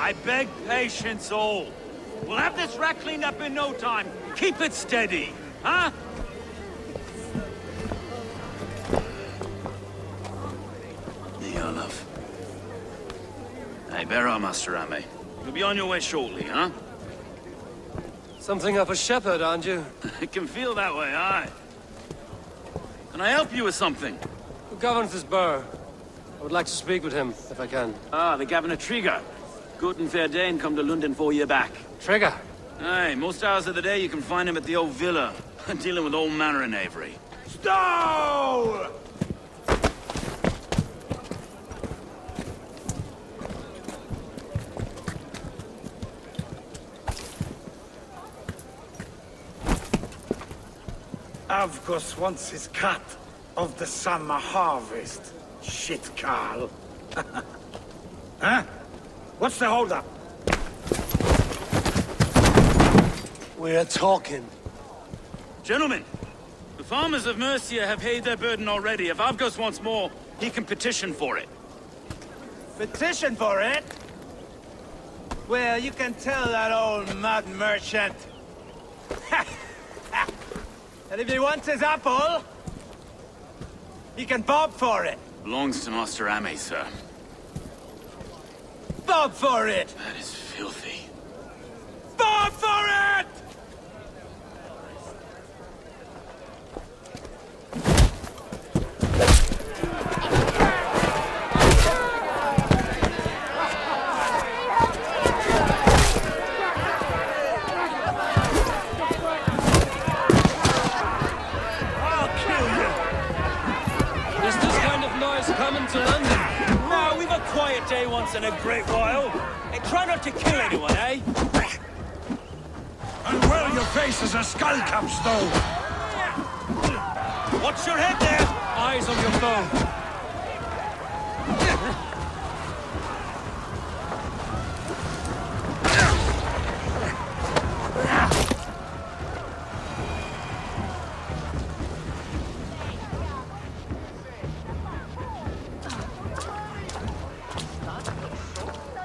I beg patience, all. We'll have this rat cleaned up in no time. Keep it steady, huh? Love. Hey, bear on, Master Ame. You'll be on your way shortly, huh? Something of a shepherd, aren't you? It can feel that way, aye. Can I help you with something? Who governs this burr? I would like to speak with him, if I can. Ah, the Governor Trigger. Good and fair Dane come to London 4 year back. Trigger? Aye, most hours of the day you can find him at the old villa, dealing with all manner of knavery. Stow! Avgos wants his cut of the summer harvest. Shit, Carl. Huh? What's the holdup? We're talking. Gentlemen, the farmers of Mercia have paid their burden already. If Avgos wants more, he can petition for it. Petition for it? Well, you can tell that old mud merchant. And if he wants his apple, he can bob for it. Belongs to Master Ame, sir. Bob for it! That is filthy. Bob for it! To London. No, we've a quiet day once in a great while. And try not to kill anyone, eh? And well, your face is a skull capstone. Watch your head there! Eyes on your foe.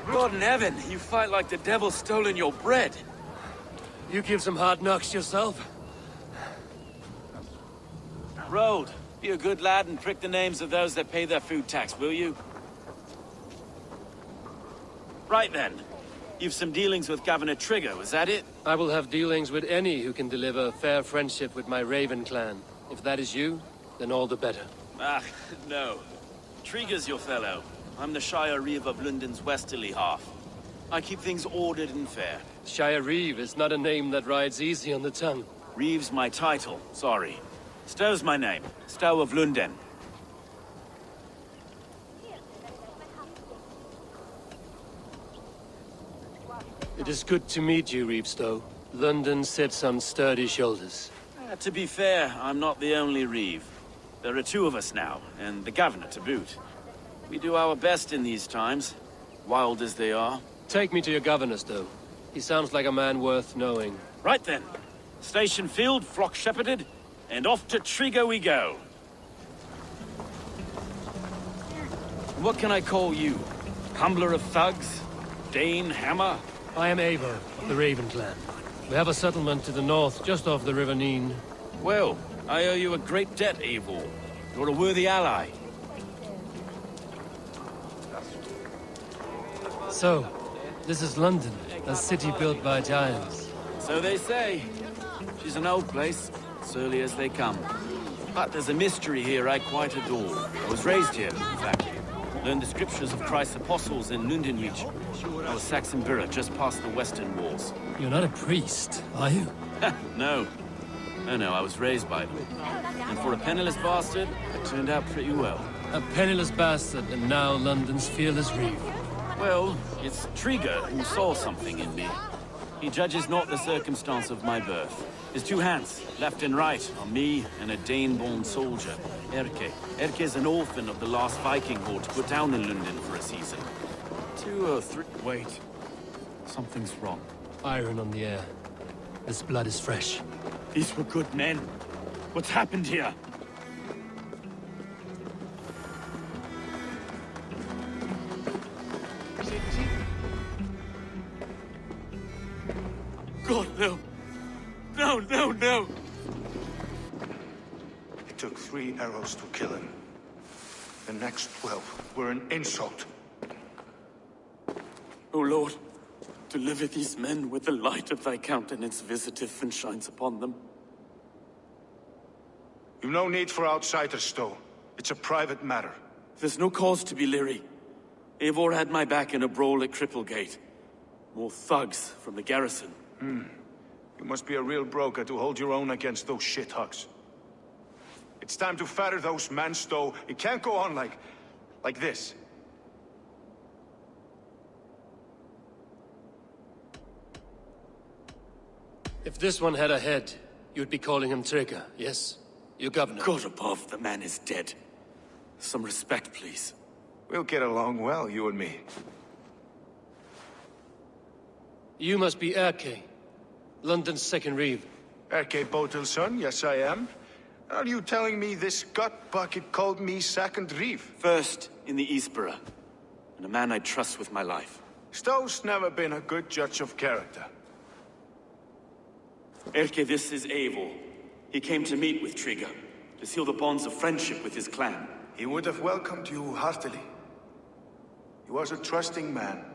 God in heaven, you fight like the devil stolen your bread. You give some hard knocks yourself. Road, be a good lad and prick the names of those that pay their food tax, will you? Right then. You've some dealings with Governor Trigger, was that it? I will have dealings with any who can deliver fair friendship with my Raven clan. If that is you, then all the better. Ah, no. Trigger's your fellow. I'm the Shire Reeve of London's westerly half. I keep things ordered and fair. Shire Reeve is not a name that rides easy on the tongue. Reeve's my title, sorry. Stow's my name. Stow of London. It is good to meet you, Reeve Stow. London sits on sturdy shoulders. To be fair, I'm not the only Reeve. There are two of us now, and the Governor to boot. We do our best in these times, wild as they are. Take me to your governor, Stow. He sounds like a man worth knowing. Right then. Station filled, flock shepherded, and off to Trigger we go. What can I call you? Humbler of thugs? Dane Hammer? I am Eivor, of the Raven clan. We have a settlement to the north, just off the River Neen. Well, I owe you a great debt, Eivor. You're a worthy ally. So, this is London, a city built by giants. So they say. She's an old place, surly as they come. But there's a mystery here I quite adore. I was raised here, in fact. Learned the scriptures of Christ's apostles in London region. I was Saxon Borough, just past the western walls. You're not a priest, are you? No. No, I was raised by them. And for a penniless bastard, it turned out pretty well. A penniless bastard, and now London's fearless Reeve. Well, it's Trigger who saw something in me. He judges not the circumstance of my birth. His two hands, left and right, on me and a Dane-born soldier, Erke. Erke's an orphan of the last Viking horde put down in London for a season. 2 or 3... Wait. Something's wrong. Iron on the air. This blood is fresh. These were good men. What's happened here? God, no. No, no, no. It took 3 arrows to kill him. The next 12 were an insult. O Lord, deliver these men with the light of thy countenance visiteth and shines upon them. You've no need for outsiders, though. It's a private matter. There's no cause to be leery. Eivor had my back in a brawl at Cripplegate. More thugs from the garrison. You must be a real broker to hold your own against those shithugs. It's time to fetter those men, Stowe. It can't go on like this. If this one had a head, you'd be calling him Trigger, yes? Your governor. God above, the man is dead. Some respect, please. We'll get along well, you and me. You must be Erke, London's second reeve. Erke Botel's son, yes I am. Are you telling me this gut bucket called me second reeve? First in the Eastborough, and a man I trust with my life. Stowe's never been a good judge of character. Erke, this is Eivor. He came to meet with Trigger, to seal the bonds of friendship with his clan. He would have welcomed you heartily. He was a trusting man,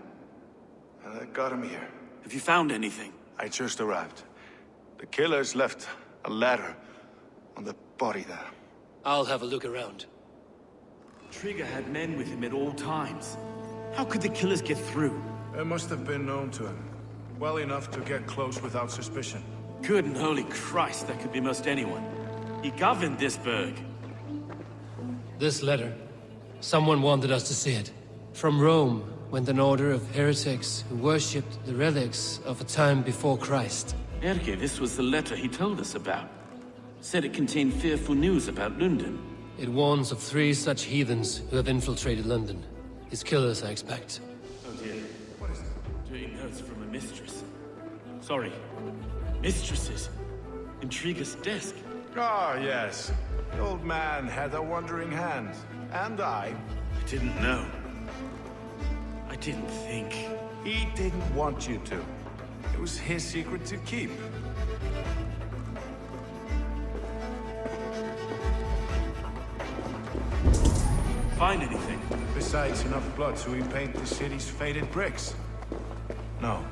and I got him here. Have you found anything? I just arrived. The killers left a ladder on the body there. I'll have a look around. Trigger had men with him at all times. How could the killers get through? They must have been known to him. Well enough to get close without suspicion. Good and holy Christ, that could be most anyone. He governed this burg. This letter. Someone wanted us to see it. From Rome went an order of heretics who worshipped the relics of a time before Christ. Erke, this was the letter he told us about. Said it contained fearful news about London. It warns of 3 such heathens who have infiltrated London. His killers, I expect. Oh dear. What is it? Doing notes from a mistress. Sorry. Mistresses. In Trigger's desk. Ah, yes. The old man had a wandering hand. And I didn't know. I didn't think. He didn't want you to. It was his secret to keep. Find anything? Besides enough blood to repaint the city's faded bricks. No.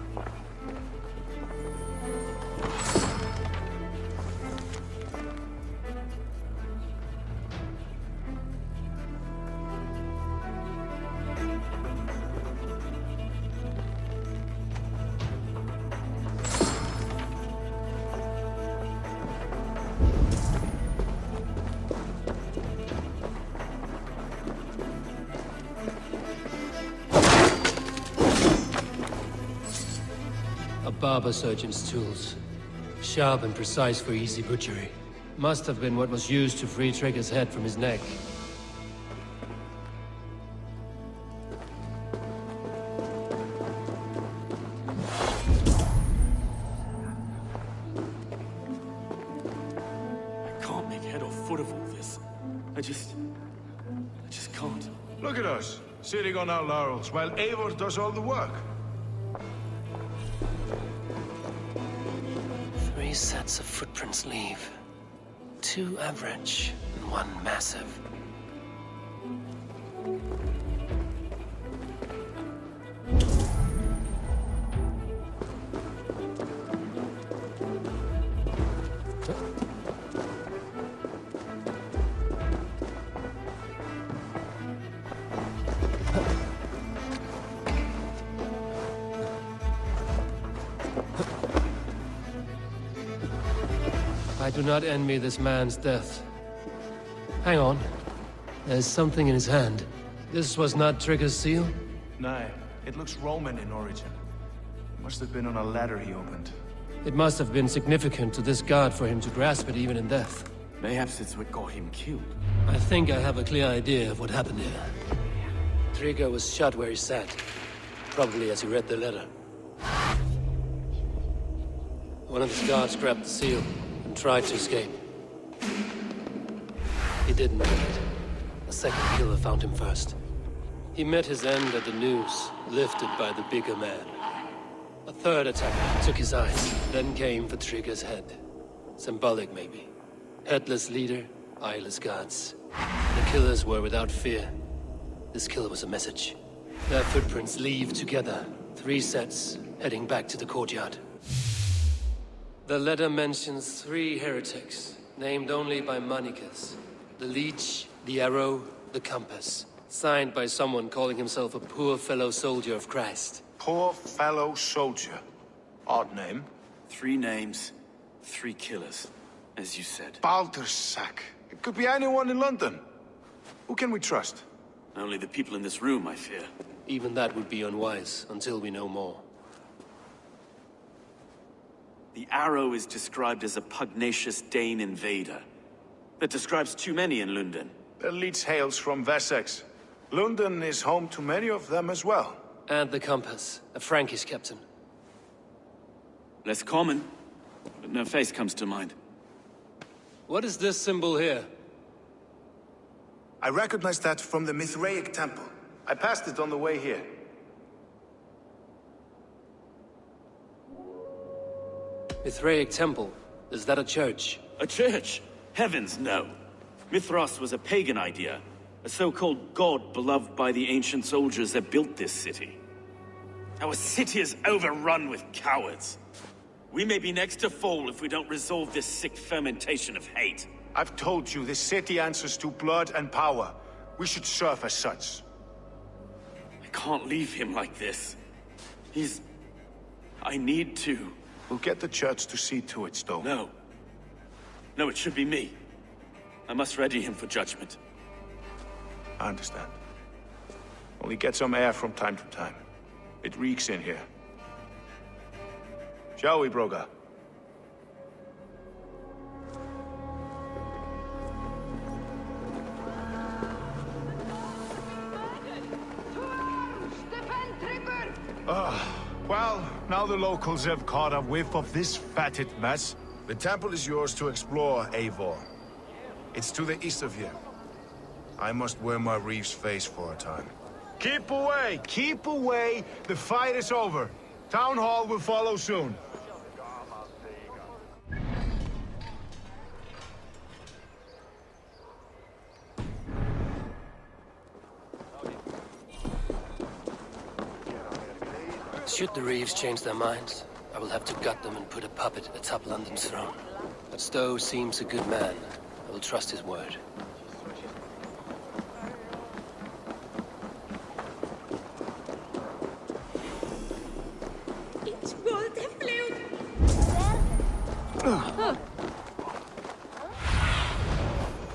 Barber surgeon's tools. Sharp and precise for easy butchery. Must have been what was used to free Trigger's head from his neck. I can't make head or foot of all this. I just can't. Look at us, sitting on our laurels while Eivor does all the work. 3 sets of footprints leave. 2 average and 1 massive. I do not envy this man's death. Hang on. There's something in his hand. This was not Trigger's seal? Nay, it looks Roman in origin. Must have been on a ladder he opened. It must have been significant to this god for him to grasp it even in death. Mayhaps it's what got him killed. I think I have a clear idea of what happened here. Trigger was shot where he sat. Probably as he read the letter. One of his guards grabbed the seal and tried to escape. He didn't make it. A second killer found him first. He met his end at the noose, lifted by the bigger man. A third attack took his eyes, then came for Trigger's head. Symbolic, maybe. Headless leader, eyeless guards. The killers were without fear. This kill was a message. Their footprints leave together. 3 sets, heading back to the courtyard. The letter mentions 3 heretics, named only by monikers. The Leech, the Arrow, the Compass. Signed by someone calling himself a poor fellow soldier of Christ. Poor fellow soldier. Odd name. 3 names, 3 killers, as you said. Baldersack. It could be anyone in London. Who can we trust? Only the people in this room, I fear. Even that would be unwise, until we know more. The Arrow is described as a pugnacious Dane invader. That describes too many in London. The Leech hails from Wessex. London is home to many of them as well. And the Compass, a Frankish captain. Less common, but no face comes to mind. What is this symbol here? I recognize that from the Mithraic temple. I passed it on the way here. Mithraic temple? Is that a church? A church? Heavens, no. Mithras was a pagan idea. A so-called god beloved by the ancient soldiers that built this city. Our city is overrun with cowards. We may be next to fall if we don't resolve this sick fermentation of hate. I've told you, this city answers to blood and power. We should serve as such. I can't leave him like this. I need to. We'll get the church to see to it, Stowe. No. No, it should be me. I must ready him for judgment. I understand. Only get some air from time to time. It reeks in here. Shall we, Broga? Well, now the locals have caught a whiff of this fatted mess. The temple is yours to explore, Eivor. It's to the east of here. I must wear my Reeve's face for a time. Keep away! Keep away! The fight is over. Town Hall will follow soon. Should the Reeves change their minds, I will have to gut them and put a puppet atop London's throne. But Stowe seems a good man. I will trust his word.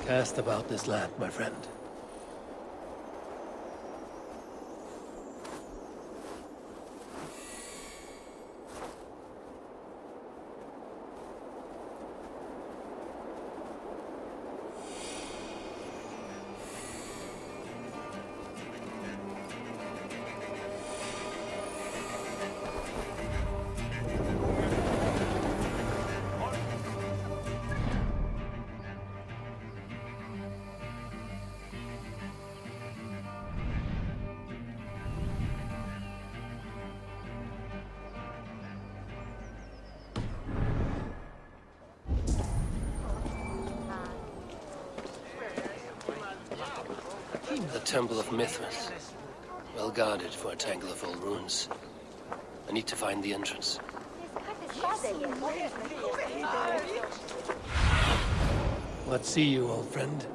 Cast about this land, my friend. The Temple of Mithras. Well guarded for a tangle of old ruins. I need to find the entrance. What see you, old friend?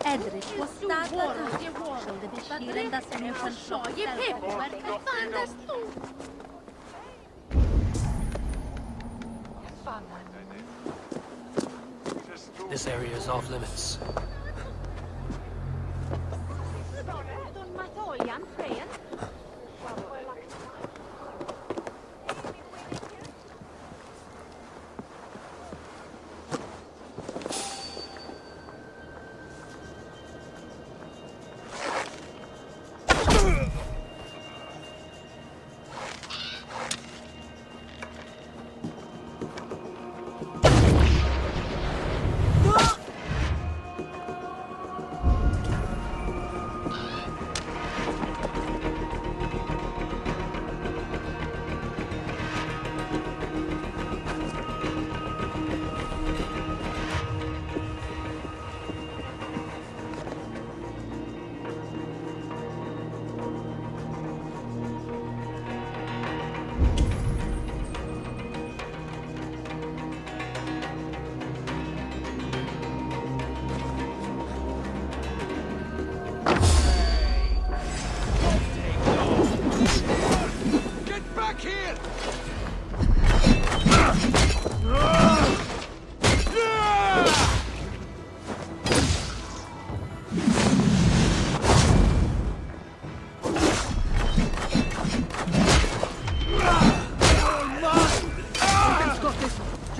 Edric was startled. Showed the shield as a new control. This area is off limits.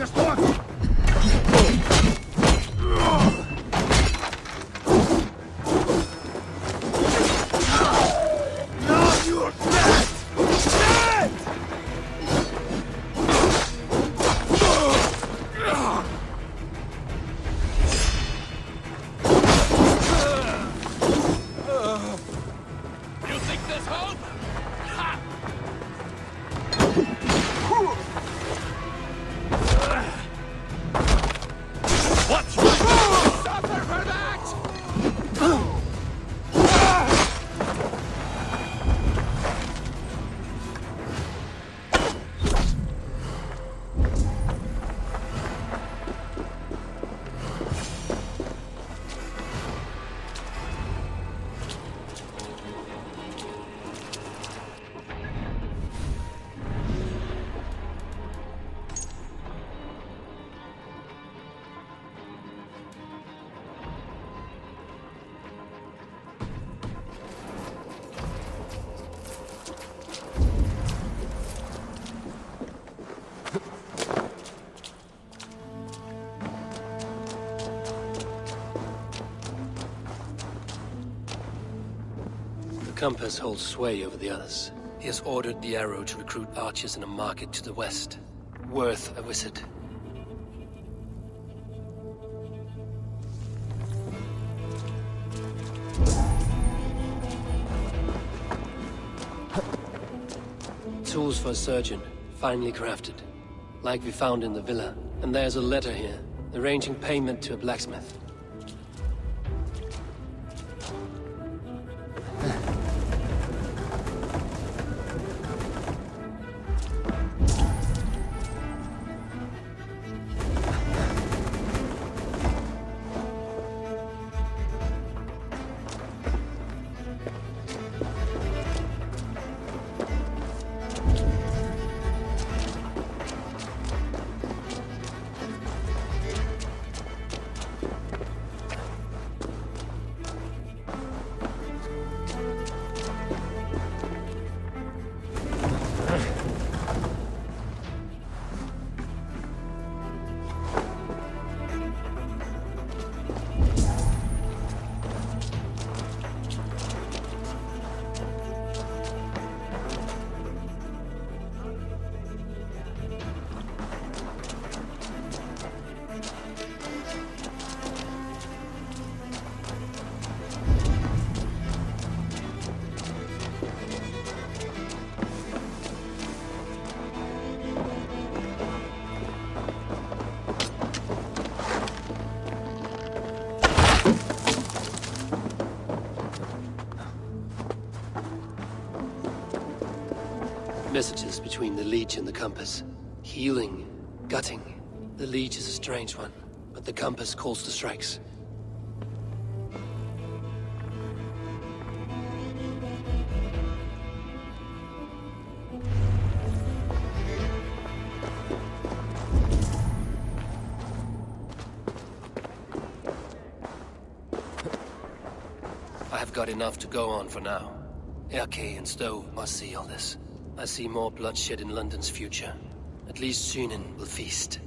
just once! Now you're dead! Dead! You think there's hope? Ha! What's right? Suffer for that! The compass holds sway over the others. He has ordered the arrow to recruit archers in a market to the west. Worth a visit. Tools for a surgeon, finely crafted. Like we found in the villa. And there's a letter here, arranging payment to a blacksmith. Messages between the leech and the compass. Healing, gutting. The leech is a strange one, but the compass calls the strikes. I have got enough to go on for now. Erke and Stowe must see all this. I see more bloodshed in London's future. At least Sunan will feast.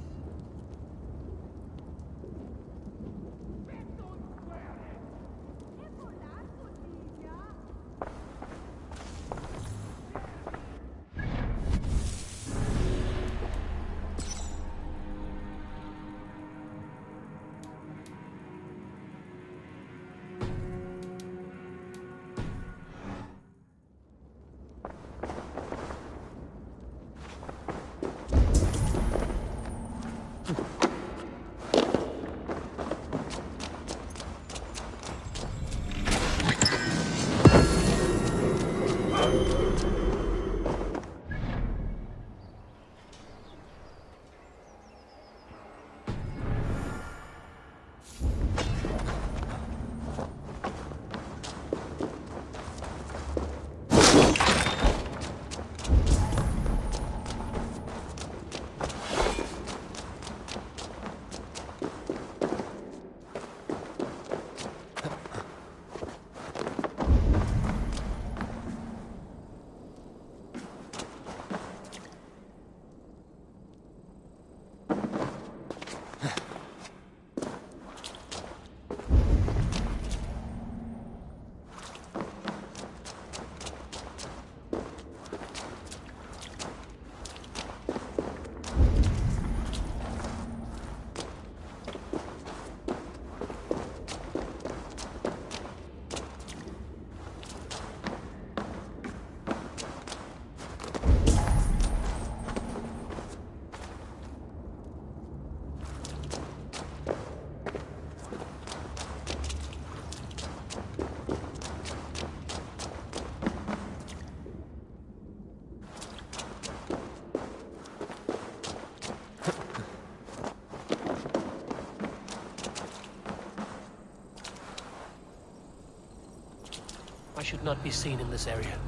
should not be seen in this area.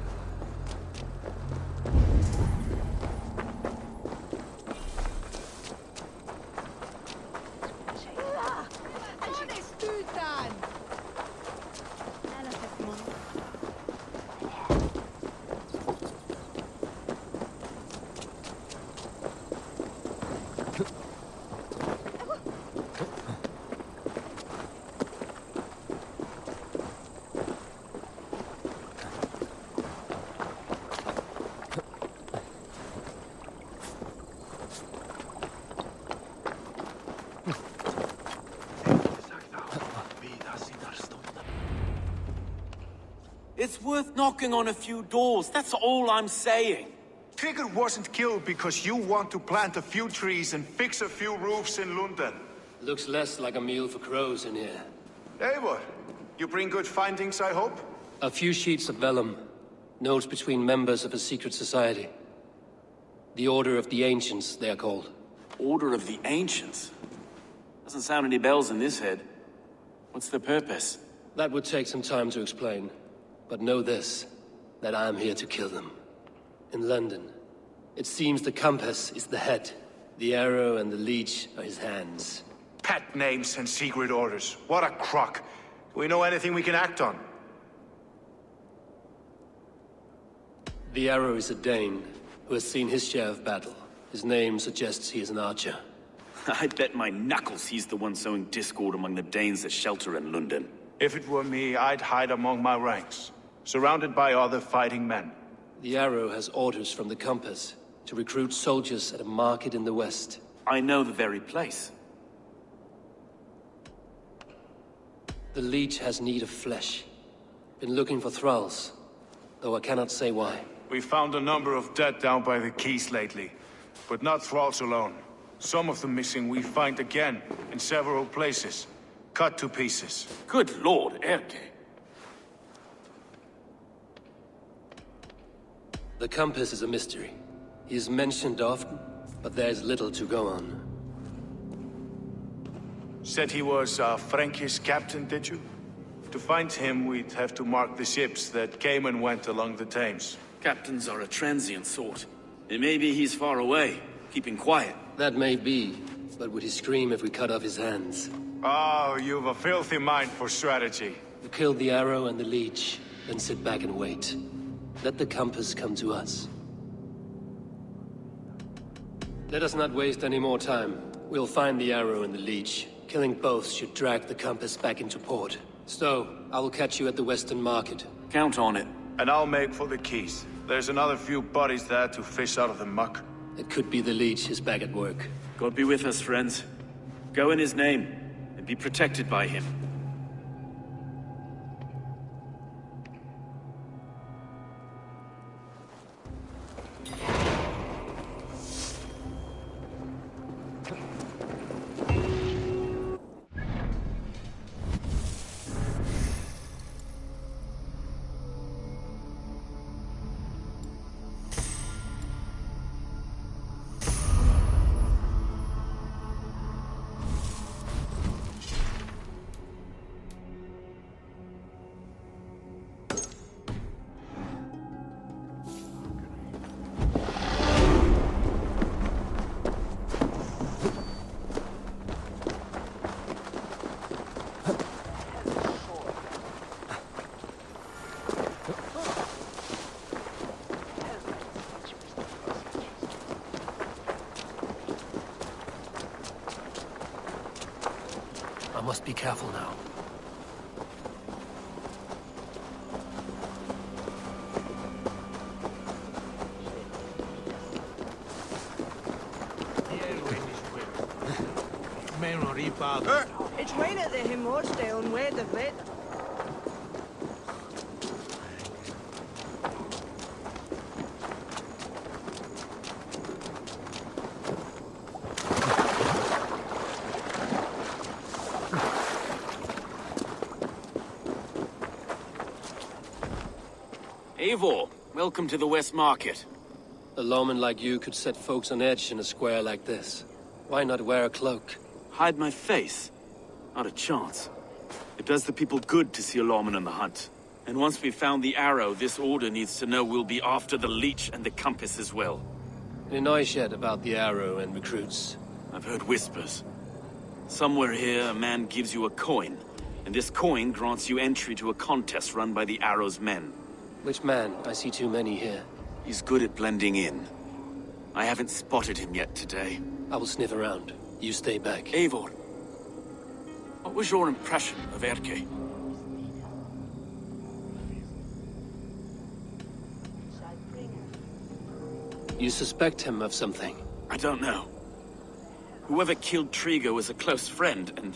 It's worth knocking on a few doors, that's all I'm saying. Trigger wasn't killed because you want to plant a few trees and fix a few roofs in London. Looks less like a meal for crows in here. Eivor, you bring good findings, I hope? A few sheets of vellum. Notes between members of a secret society. The Order of the Ancients, they are called. Order of the Ancients? Doesn't sound any bells in this head. What's the purpose? That would take some time to explain. But know this, that I am here to kill them. In London, it seems the compass is the head. The arrow and the leech are his hands. Pet names and secret orders. What a crock. Do we know anything we can act on? The arrow is a Dane, who has seen his share of battle. His name suggests he is an archer. I bet my knuckles he's the one sowing discord among the Danes that shelter in London. If it were me, I'd hide among my ranks, surrounded by other fighting men. The arrow has orders from the compass to recruit soldiers at a market in the west. I know the very place. The leech has need of flesh. Been looking for thralls, though I cannot say why. We found a number of dead down by the quays lately, but not thralls alone. Some of the missing we find again in several places, cut to pieces. Good lord, Erke. The compass is a mystery. He is mentioned often, but there is little to go on. Said he was a Frankish captain, did you? To find him, we'd have to mark the ships that came and went along the Thames. Captains are a transient sort. It may be he's far away, keeping quiet. That may be, but would he scream if we cut off his hands? Oh, you've a filthy mind for strategy. We kill the arrow and the leech, then sit back and wait. Let the compass come to us. Let us not waste any more time. We'll find the arrow and the leech. Killing both should drag the compass back into port. So, I will catch you at the Western Market. Count on it. And I'll make for the quays. There's another few bodies there to fish out of the muck. It could be the leech is back at work. God be with us, friends. Go in his name, and be protected by him. I must be careful now. It's right at the Himosdale where the vet. Eivor, welcome to the West Market. A lawman like you could set folks on edge in a square like this. Why not wear a cloak? Hide my face? Not a chance. It does the people good to see a lawman on the hunt. And once we've found the arrow, this order needs to know we'll be after the leech and the compass as well. Any noise yet about the arrow and recruits? I've heard whispers. Somewhere here, a man gives you a coin, and this coin grants you entry to a contest run by the Arrow's men. Which man? I see too many here. He's good at blending in. I haven't spotted him yet today. I will sniff around. You stay back. Eivor, what was your impression of Erke? You suspect him of something? I don't know. Whoever killed Trigo was a close friend, and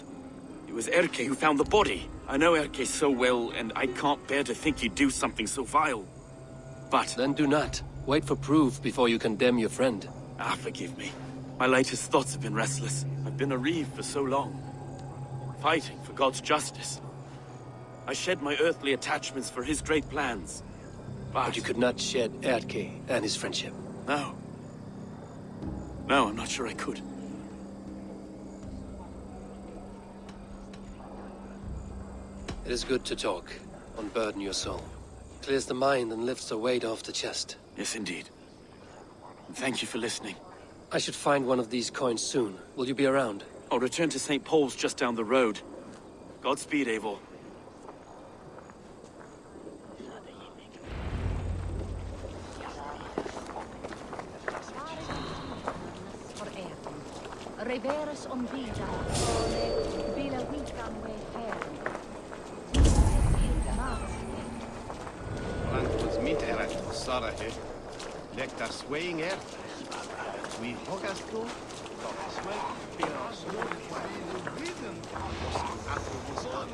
it was Erke who found the body. I know Erke so well, and I can't bear to think he'd do something so vile. But... Then do not. Wait for proof before you condemn your friend. Forgive me. My latest thoughts have been restless. I've been a reeve for so long, fighting for God's justice. I shed my earthly attachments for his great plans. But you could not shed Erke and his friendship. No. No, I'm not sure I could. It is good to talk. Unburden your soul. Clears the mind and lifts a weight off the chest. Yes, indeed. And thank you for listening. I should find one of these coins soon. Will you be around? I'll return to St. Paul's just down the road. Godspeed, Eivor. Reverus on vida, bila weekam we hair. Blancos meet erat Sarah here. Lecta swaying air. We hogas go. Sway. Pinos. Rhythm. After was done.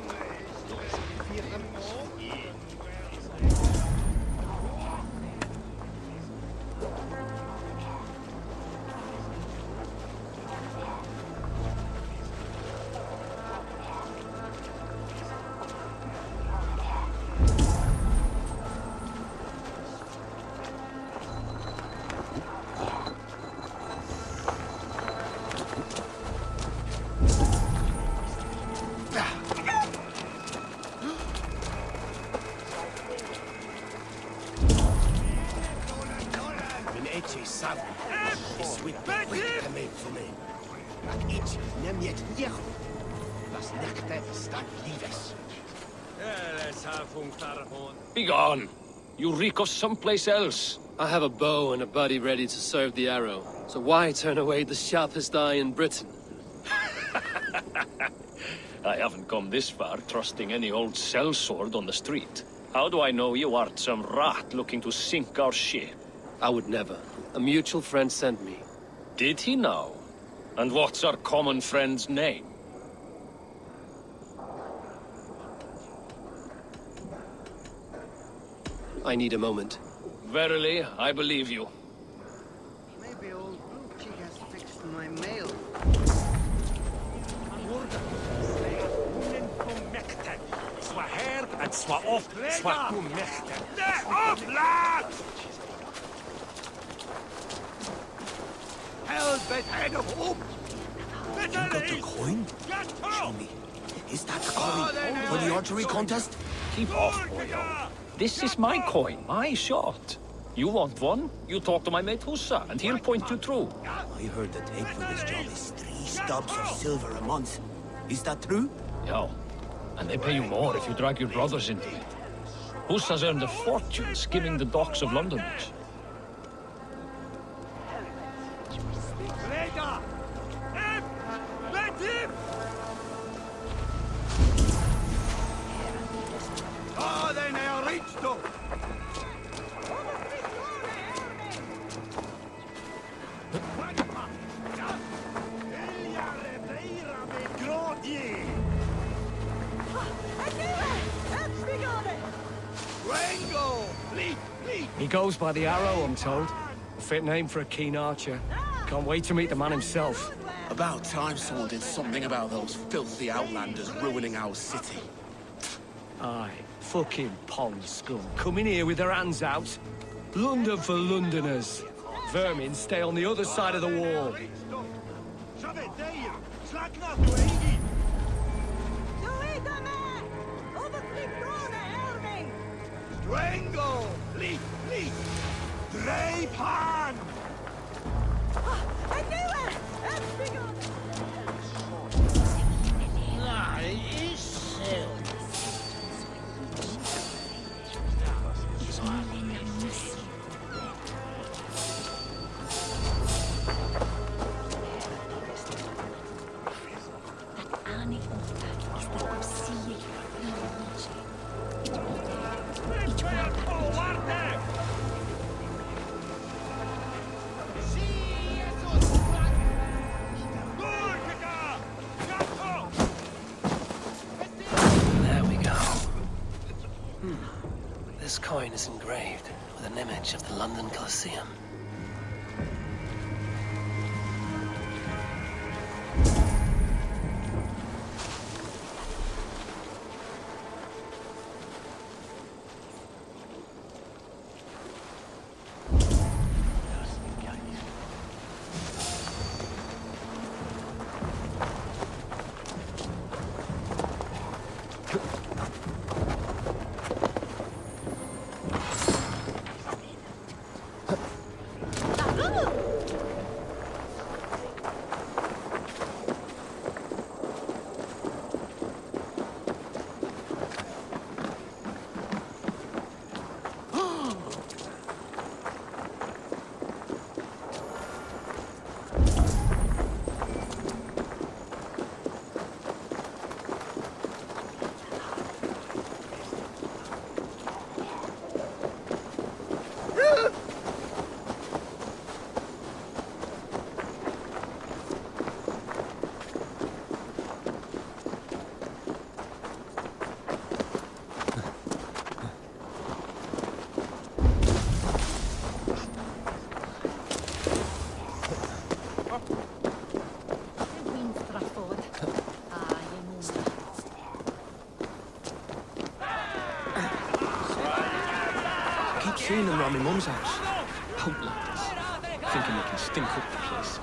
Begone! You reek of someplace else. I have a bow and a buddy ready to serve the arrow. So why turn away the sharpest eye in Britain? I haven't come this far trusting any old sellsword on the street. How do I know you aren't some rat looking to sink our ship? I would never. A mutual friend sent me. Did he now? And what's our common friend's name? I need a moment. Verily, I believe you. Maybe old Blue has fixed my mail. En zwa op, zwa koemechten. Op, laat! Helbet, head of op! You got the coin? Show me. Is that the coin for the archery contest? Keep off, boyo. This is my coin, my shot. You want one? You talk to my mate Hussa, and he'll point you through. I heard the take for this job is 3 stubs of silver a month. Is that true? Yeah. And they pay you more if you drag your brothers into it. Hussa's earned a fortune skimming the docks of London Bridge. He goes by the arrow, I'm told. A fit name for a keen archer. Can't wait to meet the man himself. About time someone did something about those filthy outlanders ruining our city. Aye, fucking pond scum. Coming here with their hands out. London for Londoners. Vermin stay on the other side of the wall. Drango! Leap! Drapan! I knew it! There we go. This coin is engraved with an image of the London Colosseum. Seeing them around my mum's house. Outlanders. Thinking they can stink up the place.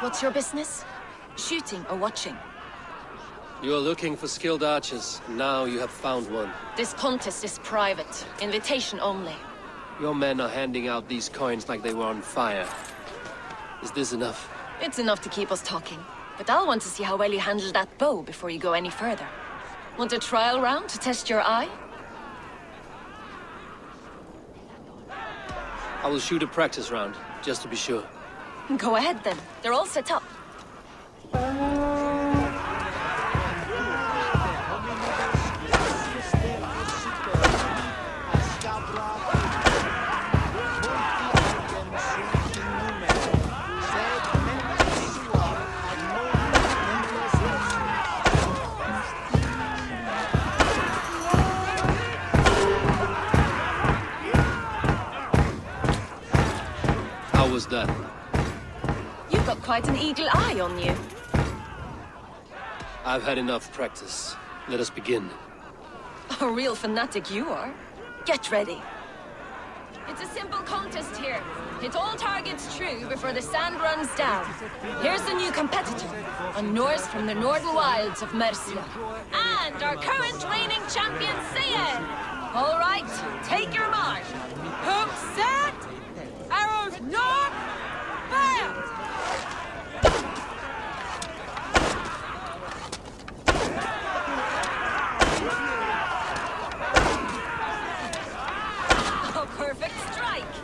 What's your business? Shooting or watching? You're looking for skilled archers. Now you have found one. This contest is private. Invitation only. Your men are handing out these coins like they were on fire. Is this enough? It's enough to keep us talking. But I'll want to see how well you handle that bow before you go any further. Want a trial round to test your eye? I will shoot a practice round, just to be sure. Go ahead then. They're all set up. How was that? You've got quite an eagle eye on you. I've had enough practice. Let us begin. A real fanatic you are. Get ready. It's a simple contest here. Hit all targets true before the sand runs down. Here's the new competitor, a Norse from the northern wilds of Mercia. And our current reigning champion, Sayen. All right, take your mark. Hook set! Arrows north! Fire! A perfect strike!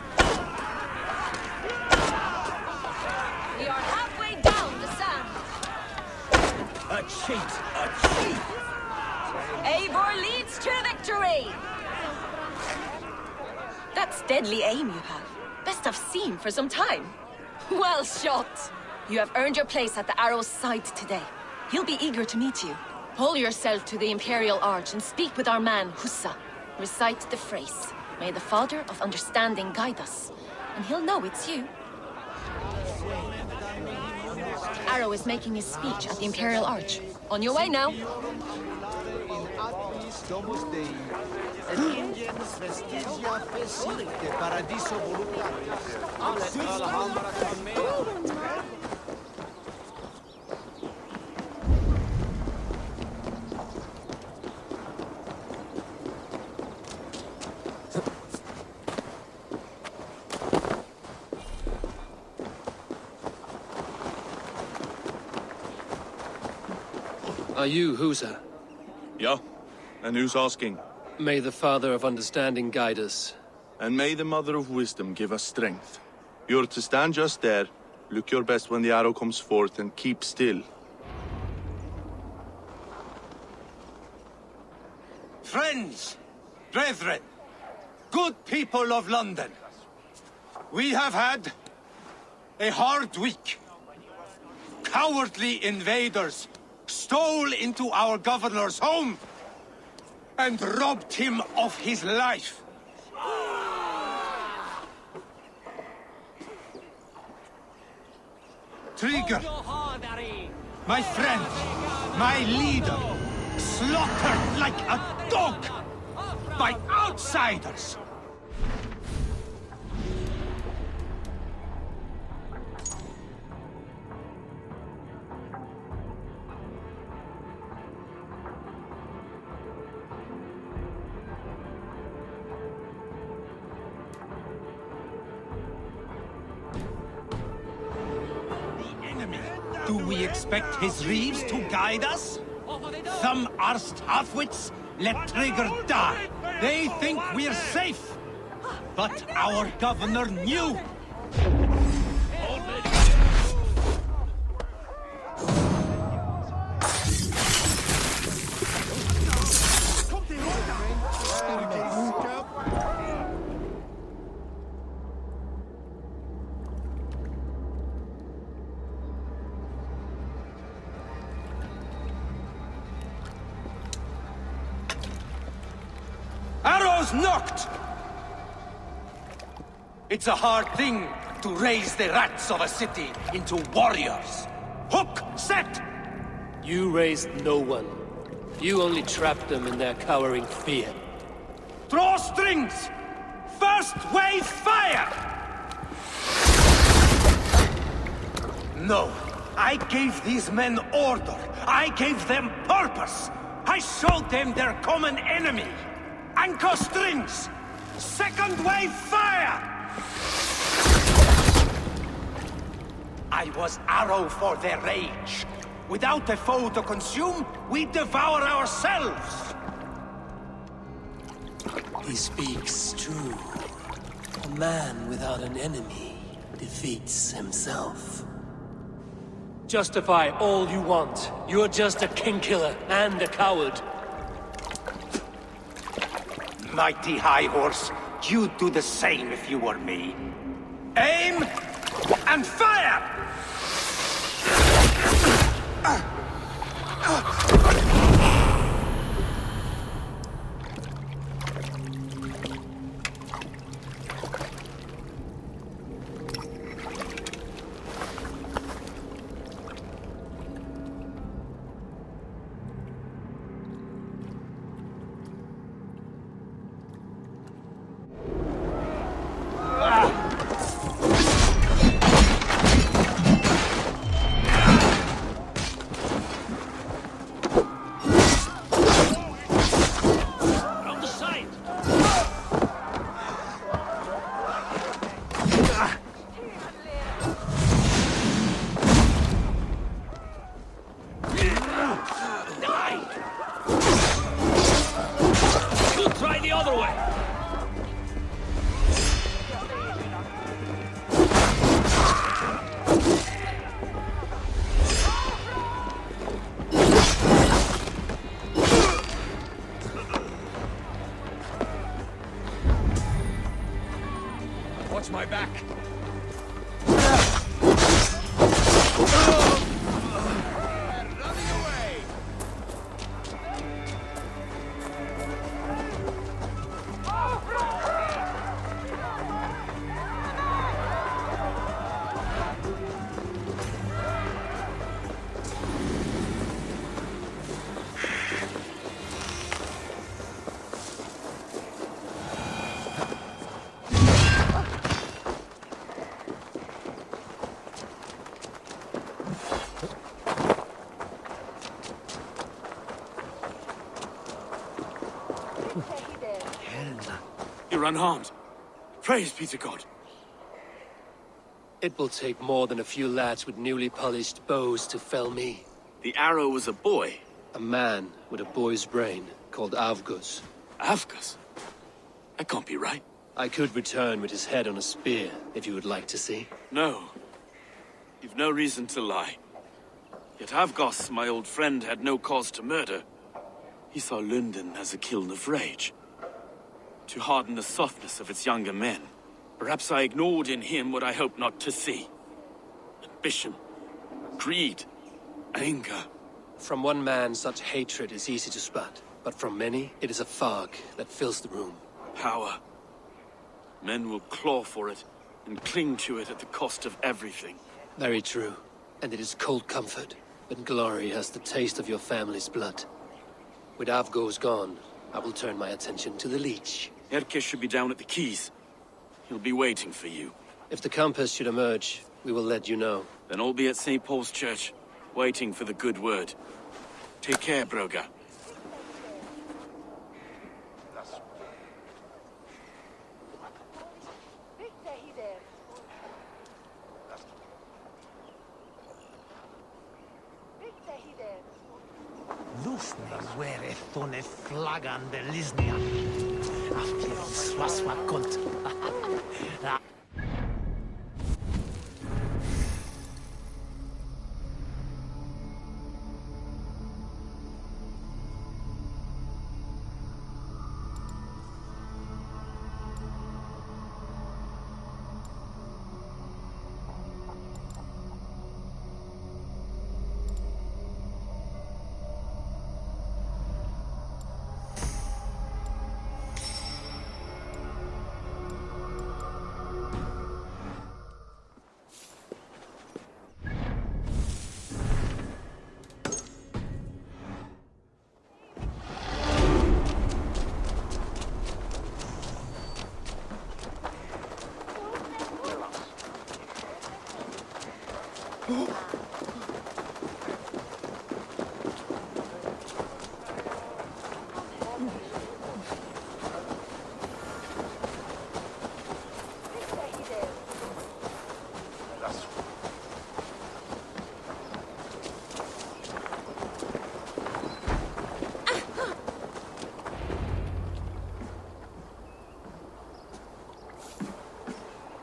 We are halfway down the sand. A cheat! A cheat! Eivor leads to victory! That's deadly aim you have. Best I've seen for some time. Well shot! You have earned your place at the arrow's side today. He'll be eager to meet you. Pull yourself to the Imperial Arch and speak with our man, Hussa. Recite the phrase. May the Father of Understanding guide us. And he'll know it's you. Arrow is making his speech at the Imperial Arch. On your way now. Are you Husa? Yeah. And who's asking? May the Father of Understanding guide us. And may the Mother of Wisdom give us strength. You're to stand just there, look your best when the arrow comes forth, and keep still. Friends, brethren, good people of London, we have had a hard week. Cowardly invaders stole into our governor's home and robbed him of his life. Trigger, my friend, my leader, slaughtered like a dog by outsiders. Do we expect his reeves to guide us? Some arsed halfwits let Trigger die. They think we're safe. But our governor knew. Arrows knocked! It's a hard thing to raise the rats of a city into warriors. Hook set! You raised no one. You only trapped them in their cowering fear. Draw strings! First wave fire! No, I gave these men order. I gave them purpose. I showed them their common enemy. Anchor strings! Second wave fire! I was arrow for their rage. Without a foe to consume, we devour ourselves! He speaks true. A man without an enemy defeats himself. Justify all you want. You're just a king-killer and a coward. Mighty High Horse, you'd do the same if you were me. Aim and fire! Watch my back. You're unharmed. Praise be to God. It will take more than a few lads with newly polished bows to fell me. The arrow was a boy. A man with a boy's brain called Avgus. Avgus? That can't be right. I could return with his head on a spear, if you would like to see. No. You've no reason to lie. Yet Avgos, my old friend, had no cause to murder. He saw London as a kiln of rage, to harden the softness of its younger men. Perhaps I ignored in him what I hoped not to see. Ambition, greed, anger. From one man, such hatred is easy to spot, but from many, it is a fog that fills the room. Power. Men will claw for it and cling to it at the cost of everything. Very true. And it is cold comfort when glory has the taste of your family's blood. With Avgos gone, I will turn my attention to the Leech. Erke should be down at the quays. He'll be waiting for you. If the compass should emerge, we will let you know. Then I'll be at St. Paul's Church, waiting for the good word. Take care, Broga. Lusne were thone flagan de Lisnia. After swaswa kult.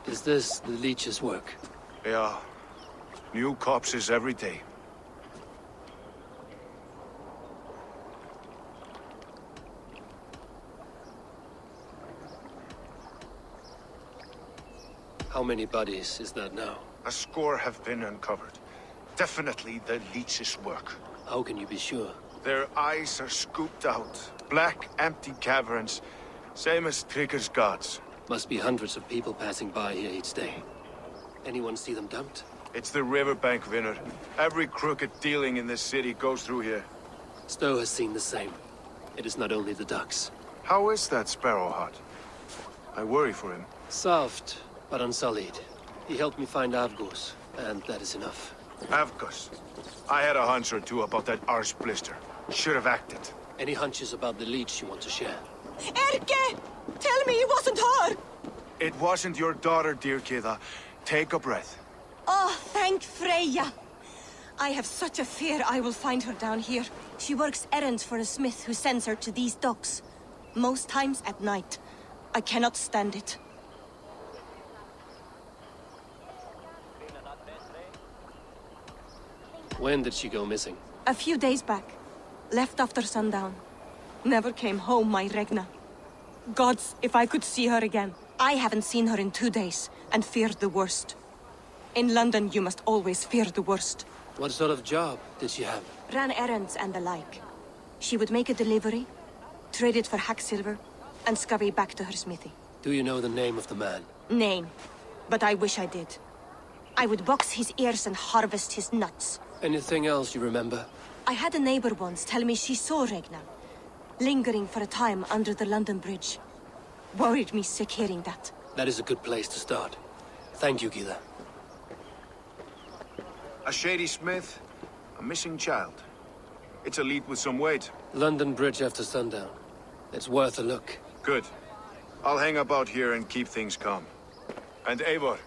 Is this the Leech's work? Yeah. New corpses every day. How many bodies is that now? A score have been uncovered. Definitely the Leech's work. How can you be sure? Their eyes are scooped out. Black, empty caverns. Same as Trigger's gods. Must be hundreds of people passing by here each day. Anyone see them dumped? It's the riverbank, Vinner. Every crooked dealing in this city goes through here. Stowe has seen the same. It is not only the docks. How is that Sparrow Hut? I worry for him. Soft, but unsullied. He helped me find Avgos, and that is enough. Avgos. I had a hunch or two about that arse blister. Should have acted. Any hunches about the Leech you want to share? Erke! Tell me it wasn't her! It wasn't your daughter, dear Kida. Take a breath. Oh, thank Freya. I have such a fear I will find her down here. She works errands for a smith who sends her to these docks. Most times at night. I cannot stand it. When did she go missing? A few days back. Left after sundown. Never came home, my Regna. Gods, if I could see her again. I haven't seen her in 2 days, and feared the worst. In London, you must always fear the worst. What sort of job did she have? Ran errands and the like. She would make a delivery, trade it for hack silver, and scurry back to her smithy. Do you know the name of the man? Name. But I wish I did. I would box his ears and harvest his nuts. Anything else you remember? I had a neighbor once tell me she saw Regna, lingering for a time under the London Bridge. Worried me sick hearing that. That is a good place to start. Thank you, Gila. A shady smith, a missing child. It's a lead with some weight. London Bridge after sundown. It's worth a look. Good. I'll hang about here and keep things calm. And Eivor,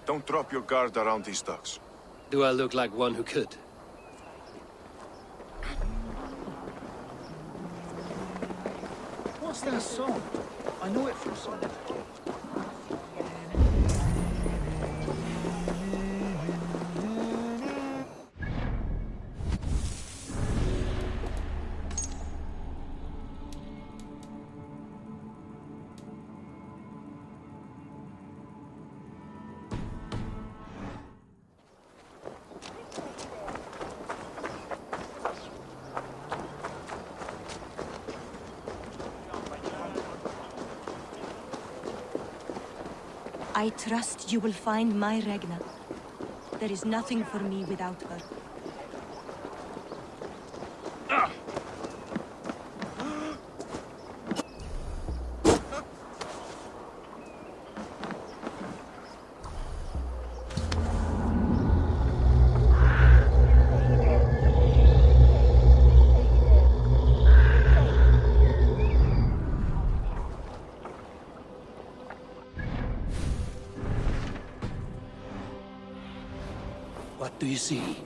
don't drop your guard around these docks. Do I look like one who could? What's that song? I know it from somewhere. I trust you will find my Regna. There is nothing for me without her. What do you see?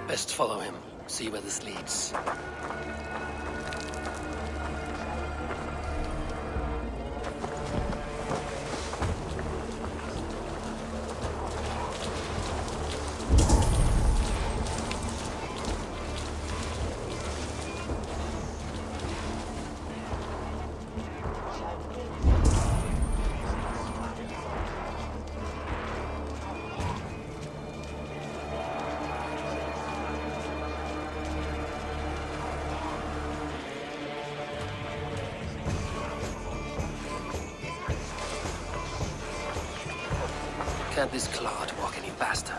Best follow him, see where this leads. Can't this clod walk any faster?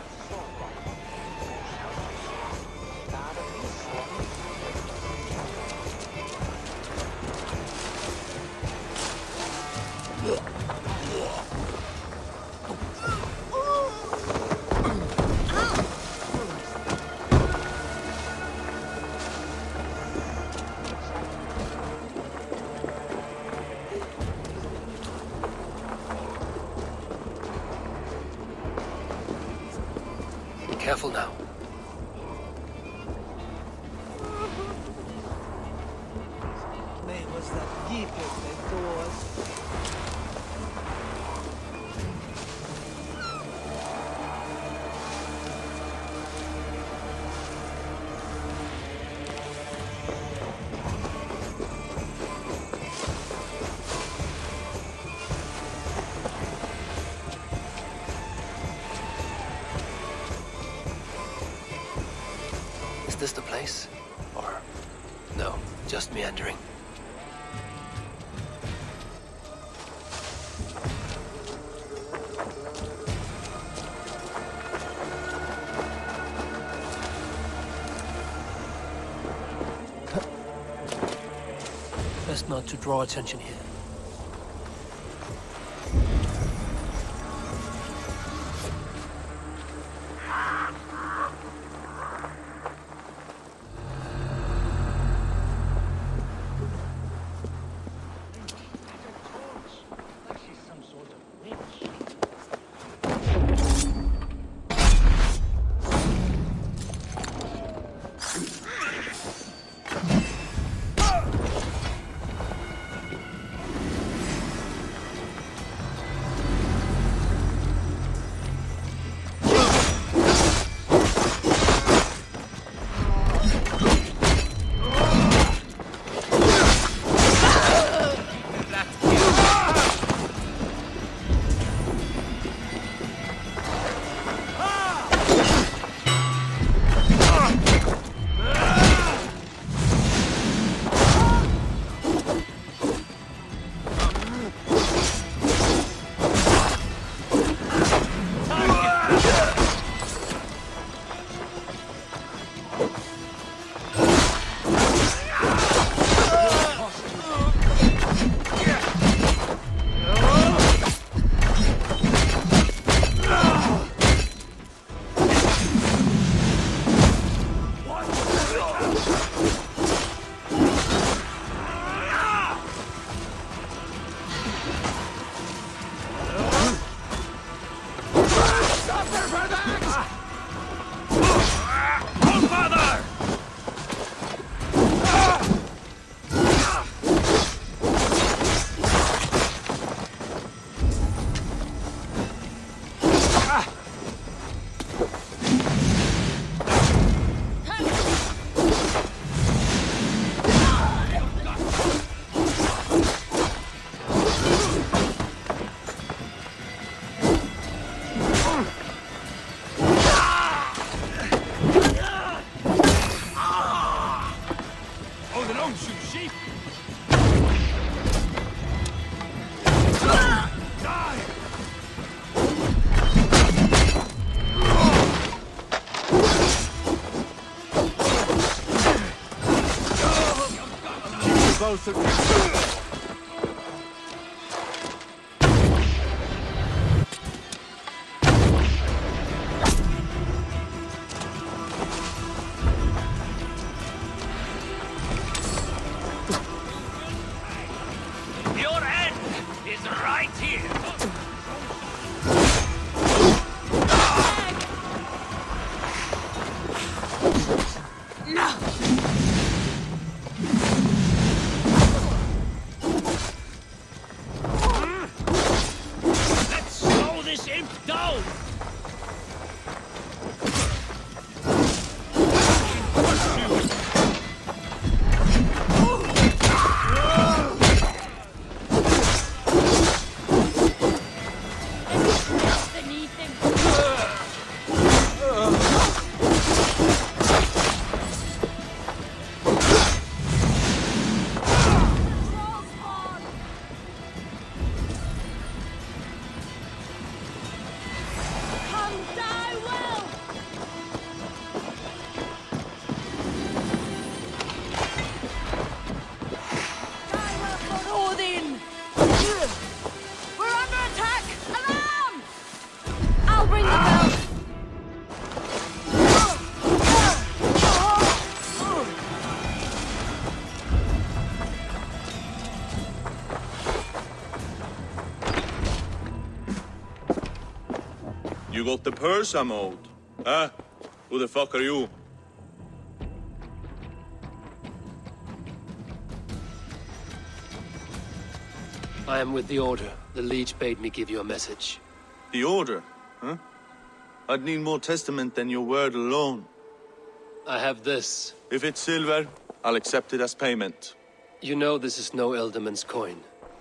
Careful now. Man, what's that gift that doors? Is this the place? Or no, just meandering? Best not to draw attention here. mouth and... Your end is right here. Let's slow this imp down. You got the purse I'm owed. Huh? Who the fuck are you? I am with the Order. The Leech bade me give you a message. The Order? Huh? I'd need more testament than your word alone. I have this. If it's silver, I'll accept it as payment. You know this is no Elderman's coin.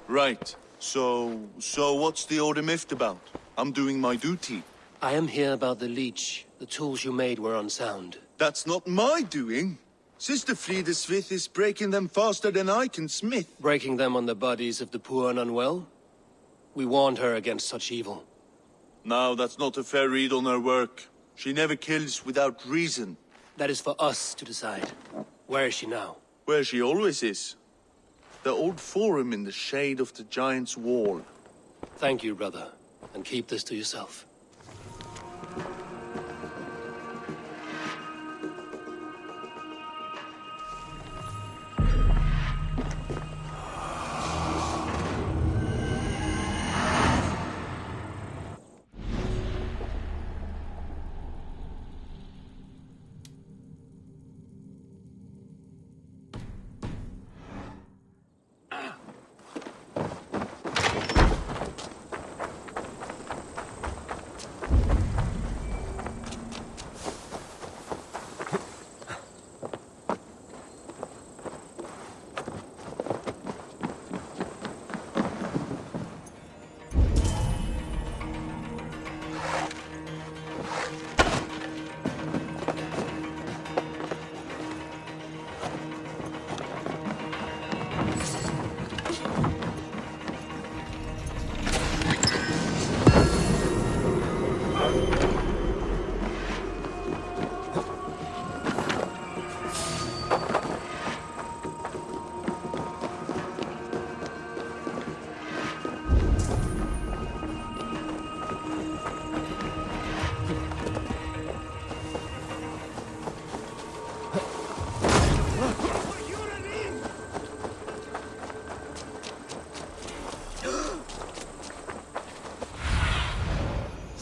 Right. So what's the Order miffed about? I'm doing my duty. I am here about the Leech. The tools you made were unsound. That's not my doing. Sister Frida Smith is breaking them faster than I can smith. Breaking them on the bodies of the poor and unwell? We warned her against such evil. No, that's not a fair read on her work. She never kills without reason. That is for us to decide. Where is she now? Where she always is. The old forum in the shade of the giant's wall. Thank you, brother. And keep this to yourself.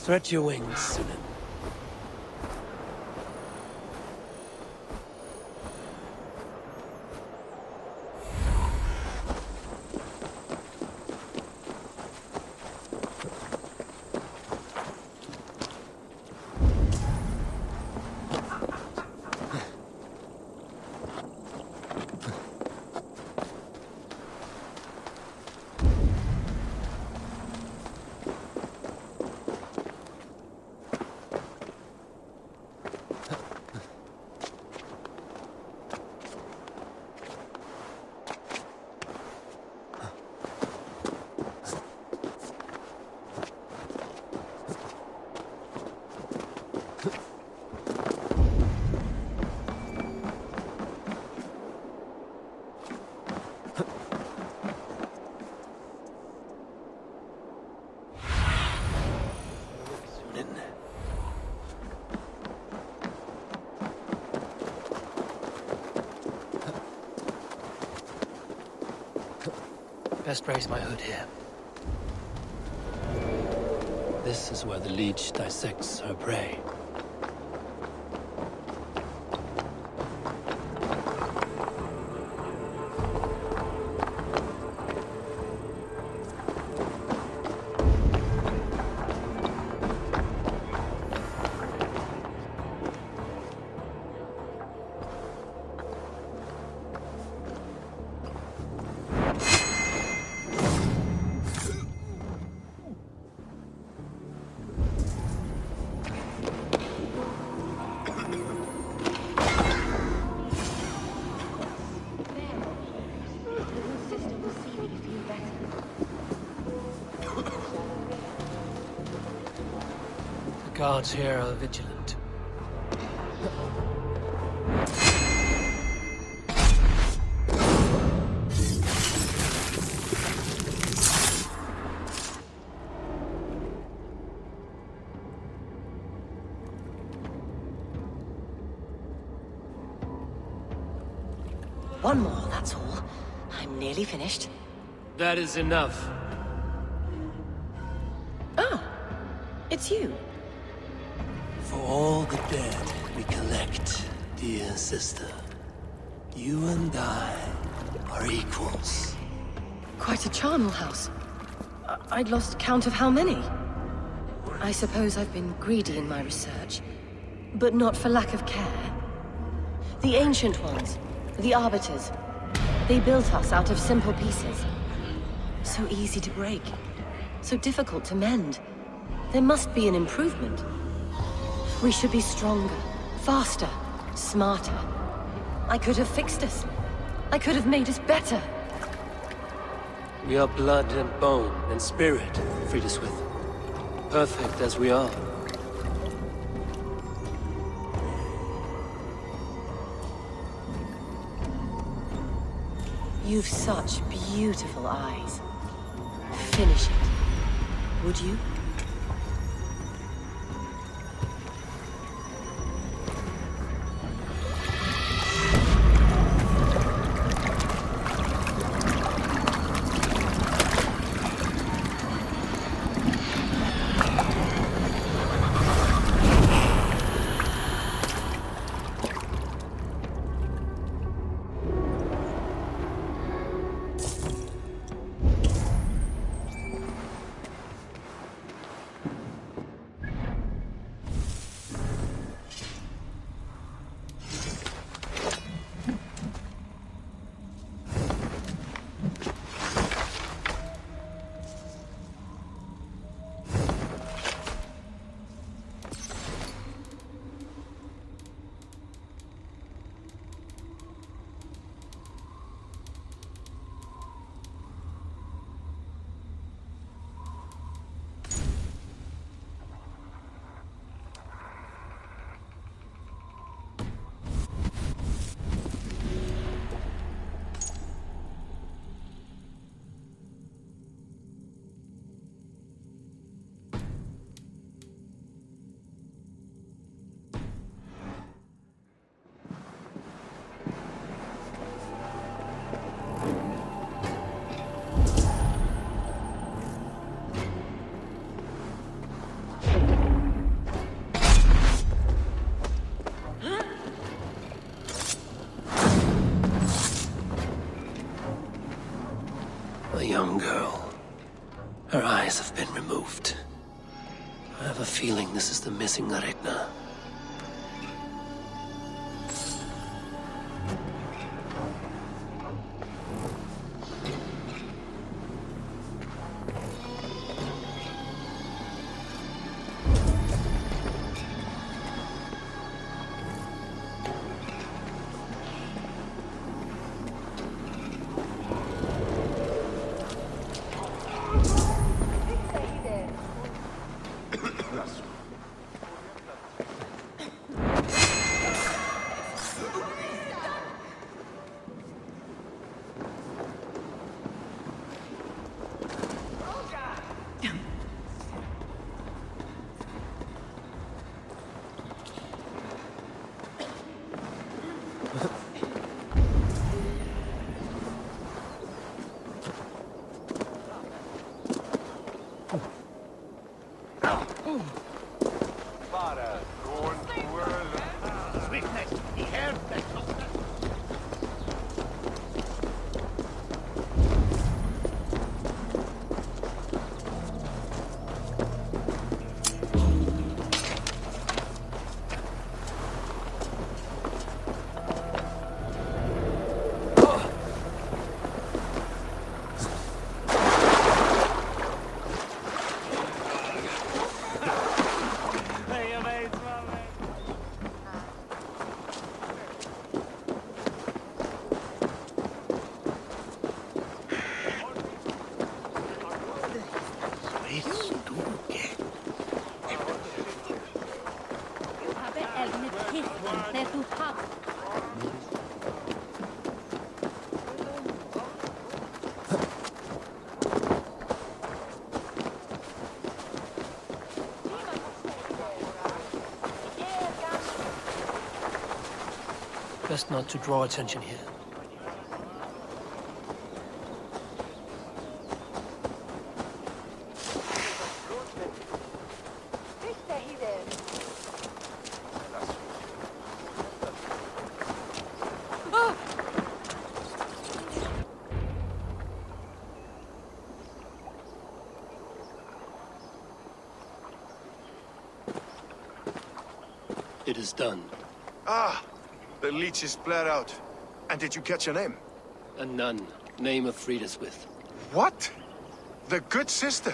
Spread your wings, Sunan. Best raise my hood here. This is where the leech dissects her prey. The guards here are vigilant. One more, that's all. I'm nearly finished. That is enough. Oh, it's you. For all the dead we collect, dear sister, you and I are equals. Quite a charnel house. I'd lost count of how many. I suppose I've been greedy in my research, but not for lack of care. The ancient ones, the arbiters, they built us out of simple pieces. So easy to break, so difficult to mend. There must be an improvement. We should be stronger, faster, smarter. I could have fixed us. I could have made us better. We are blood and bone and spirit, Frida Swith. Perfect as we are. You've such beautiful eyes. Finish it, would you? A young girl. Her eyes have been removed. I have a feeling this is the missing Regna. Best not to draw attention here. It is done. Ah, the leech is bled out. And did you catch a name? A nun, name of Frida's with. What? The good sister?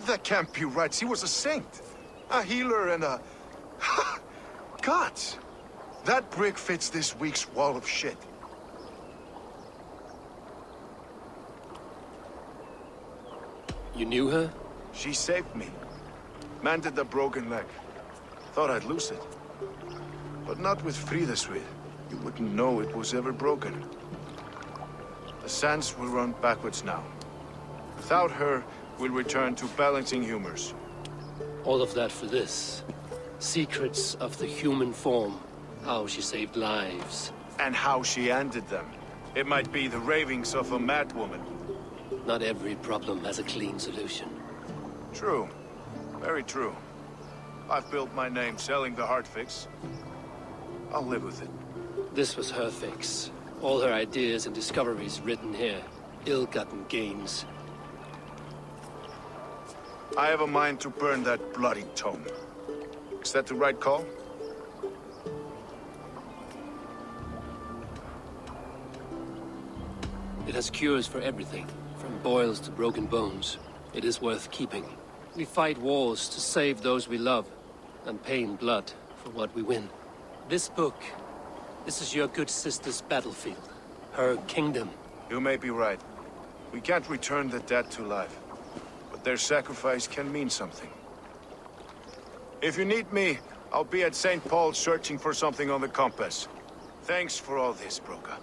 That can't be right. She was a saint. A healer and a... Gods! That brick fits this week's wall of shit. You knew her? She saved me. Mended the broken leg. Thought I'd lose it. But not with Frida's with. You wouldn't know it was ever broken. The sands will run backwards now. Without her, we'll return to balancing humors. All of that for this. Secrets of the human form. How she saved lives. And how she ended them. It might be the ravings of a madwoman. Not every problem has a clean solution. True. Very true. I've built my name selling the heart fix. I'll live with it. This was her fix. All her ideas and discoveries written here. Ill-gotten gains. I have a mind to burn that bloody tome. Is that the right call? It has cures for everything, from boils to broken bones. It is worth keeping. We fight wars to save those we love, and pay in blood for what we win. This book, this is your good sister's battlefield. Her kingdom. You may be right. We can't return the dead to life. But their sacrifice can mean something. If you need me, I'll be at St. Paul's searching for something on the compass. Thanks for all this, Broca.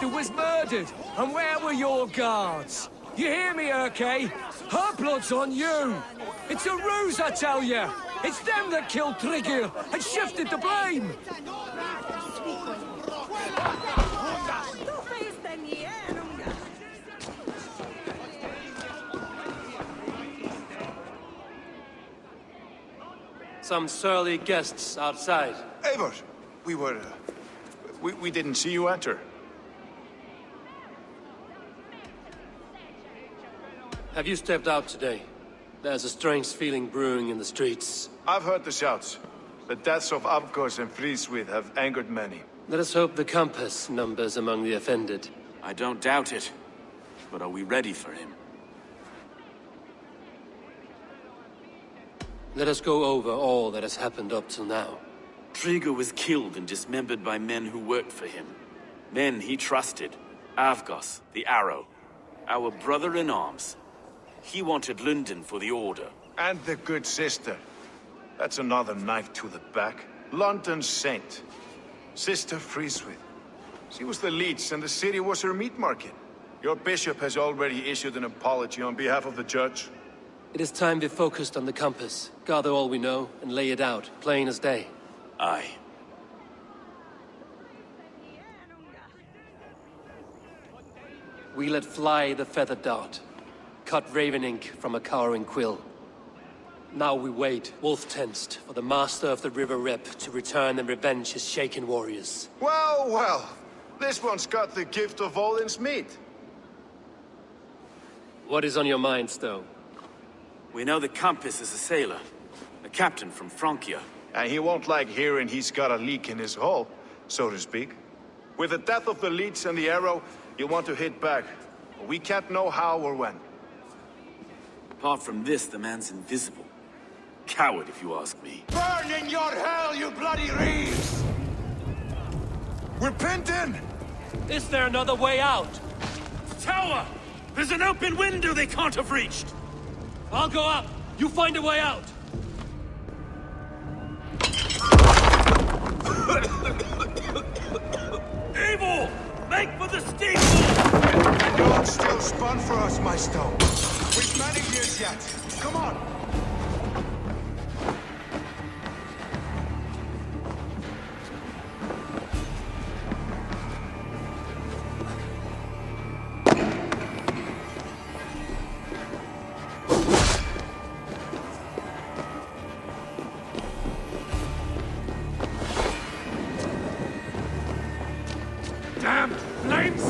Trigger was murdered. And where were your guards? You hear me, Erke? Her blood's on you. It's a ruse, I tell you. It's them that killed Trigger and shifted the blame. Some surly guests outside. Eivor, we didn't see you enter. Have you stepped out today? There's a strange feeling brewing in the streets. I've heard the shouts. The deaths of Avgos and Friswith have angered many. Let us hope the compass numbers among the offended. I don't doubt it. But are we ready for him? Let us go over all that has happened up till now. Trigger was killed and dismembered by men who worked for him. Men he trusted. Avgos, the Arrow. Our brother-in-arms. He wanted London for the Order. And the good sister. That's another knife to the back. London's saint. Sister Friswith. She was the leech and the city was her meat market. Your bishop has already issued an apology on behalf of the judge. It is time we focused on the compass, gather all we know, and lay it out, plain as day. Aye. We let fly the feathered dart, cut raven ink from a cowering quill. Now we wait, wolf-tensed, for the master of the River Rep to return and revenge his shaken warriors. Well, well. This one's got the gift of Odin's meat. What is on your minds, though? We know the Compass is a sailor. A captain from Francia. And he won't like hearing he's got a leak in his hull, so to speak. With the death of the leech and the Arrow, you want to hit back. We can't know how or when. Apart from this, the man's invisible. Coward, if you ask me. Burn in your hell, you bloody reeves! We're pinned in! Is there another way out? Tower! There's an open window they can't have reached! I'll go up! You find a way out! Evil! Make for the steeple! You're still spun for us, my stone. We've many years yet. Come on! Damn flames!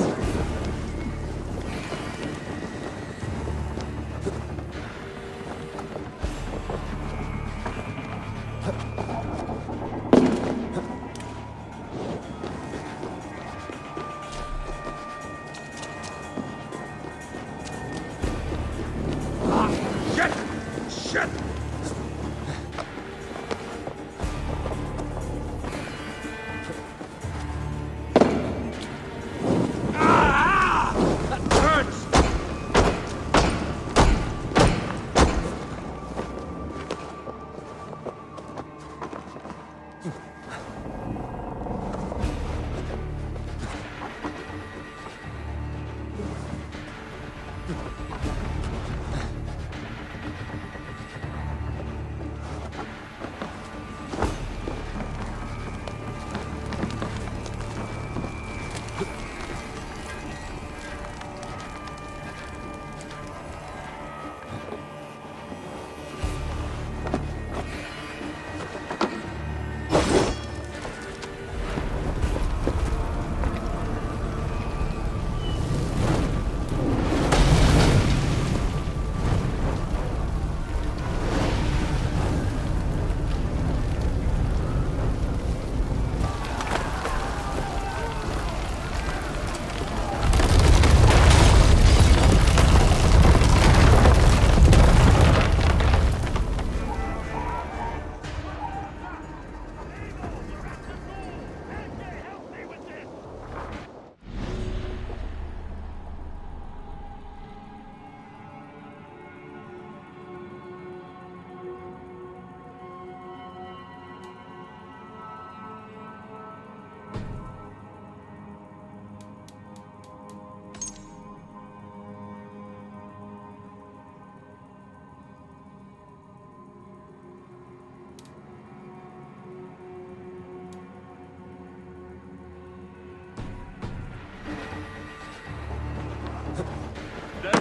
Shit!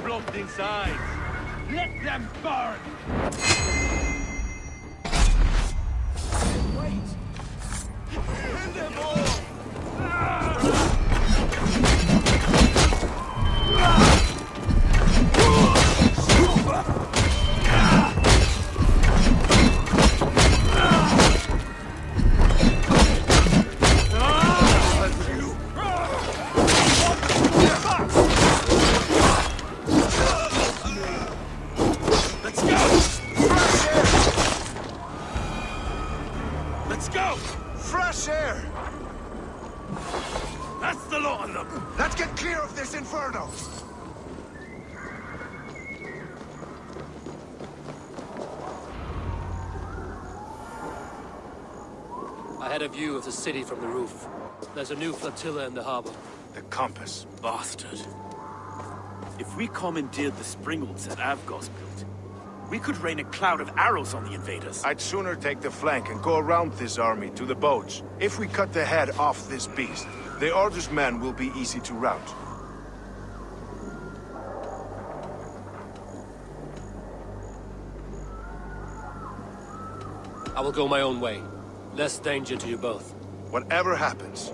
blocked inside. Let them burn! Wait! Kill them all! Let's go! Fresh air! That's the lot of them! Let's get clear of this inferno! I had a view of the city from the roof. There's a new flotilla in the harbor. The compass. Bastard. If we commandeered the springboards that Avgos built, we could rain a cloud of arrows on the invaders. I'd sooner take the flank and go around this army to the boats. If we cut the head off this beast, the Order's men will be easy to rout. I will go my own way. Less danger to you both. Whatever happens,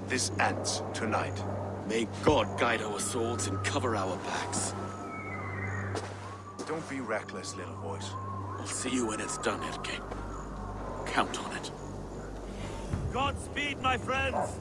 this ends tonight. May God guide our swords and cover our backs. Don't be reckless, little boys. I'll see you when it's done, Erke. Count on it. Godspeed, my friends!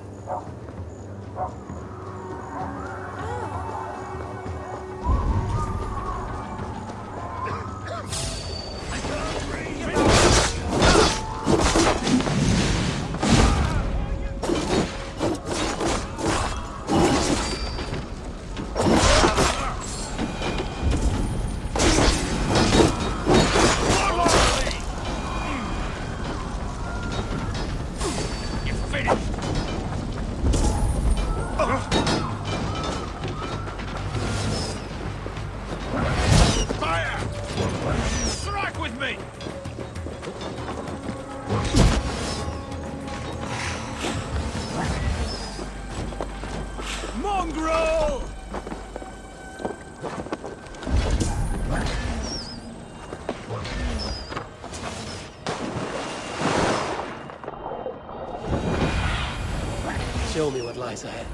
Mongrel! Show me what lies ahead.